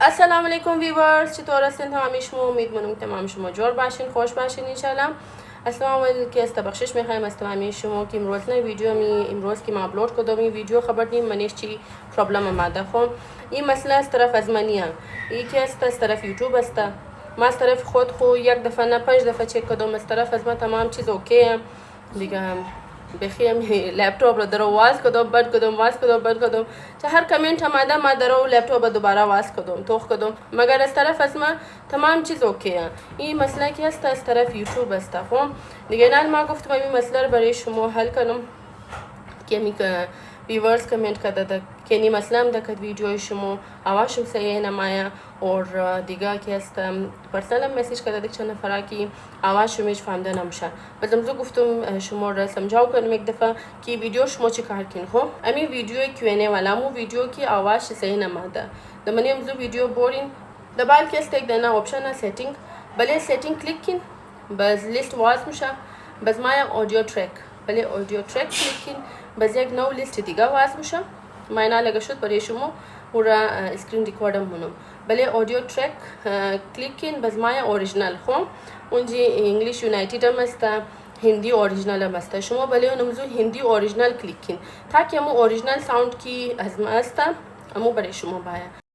السلام علیکم ویورز، چطور هستین تمامی شما؟ امیدوارم که تمام شما جور باشین، خوش باشین انشالله. اصلا اول که است بخشش میخوایم از تمامی شما که امروز نه ویدیو امروز که ما اپلود کردم این ویدیو خبر نیم منیش چی پرابلم آمده. خب این مسئله از طرف از منیه، این که است از طرف یوتیوب است. ما از طرف خود خو یک دفعه نه 5 دفعه چک کردم، از طرف از ما تمام چیز اوکیه دیگه. بخیم لپتاپ رو درو واز کدم بد کدم چه هر کامنت آمده ما درو لپتاپ دوباره واز کدم توخ کدم، مگر از طرف از ما تمام چیز اوکیه. این مسئله که هست از طرف یوتیوب است. خب دیگه نه ما گفتم این مسئله رو برای شما حل کنم که میگه ویورز کامنت کرده که این مسئله هم دکت ویدیو شما آواشم صحیح نمایه اور دیگه که است پرسنل مسیج کرده چند نفره که آواشم هیچ فهمده نمیشه. بس امروز گفتم شما را سمجھاو کنم یک دفعه که ویدیو شما چی کار کن. خب امی ویدیو Q&A والا مو ویدیو که آواز صحیح نماده دمانی امروز ویدیو بورین دبال که است یک دانه آپشن سیتینگ بله سیتینگ کلیک کن بس لیست واز میشه بس ما اودیو ترک بله اودیو ترک کلیک کن بس یک نو لیست دیگه واز میشه ما اینا لگه شد برای شما پورا اسکرین ریکوردم مونم بله اودیو ترک کلیک کن بس ما اوریجینال خب اونجی انگلیش یونایتد هم است هندی اوریجینال هم است شما بله اونمزو هندی اوریجینال کلیک کن تاکه مو اوریجینال ساوند کی از ما است امو برای شما باید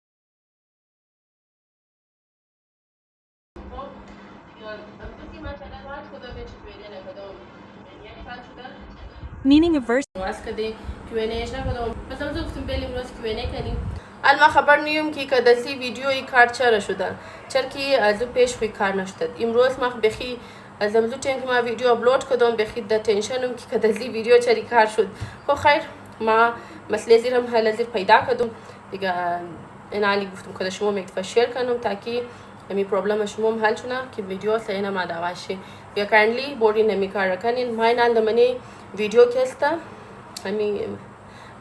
Meaning of verse. واس کدی Q&A اش نکردم بس امروز گفتم بریم امروز Q&A کنیم. الان خبر نیم که کدسی ویدیو ای کار چرا شده چرا که از پیش خوی کار نشد امروز ما بخی از امروز چند که ما ویدیو اپلود کردم بخی د تنشنم که کدسی ویدیو چری کار شد. خب خیر ما مسئله زیرم حل زیر پیدا کردم دیگه این علی گفتم که شما میگفت شیر کنم تاکي امی پرابلم شما حل شونه که ویدیو صحیح نماده باشه یا کایندلی بوری نمیکار کنین ما این دمنی ویدیو که است امی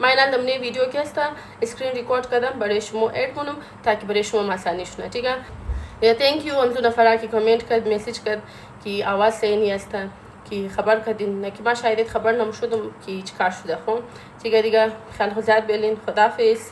ما این دمنی ویدیو که است اسکرین ریکورد کردم برای شما اد کنم تاکي برای شما آسانی شونه دیگه. یا تhank you امروز نفره که کامنت کرد مسیج کرد که آواز صحیح نیست که خبر کردین نه که ما شاید خبر نمیشدم که هیچ کار شده. خب دیگه خیلی زیاد بلین خداحافظ.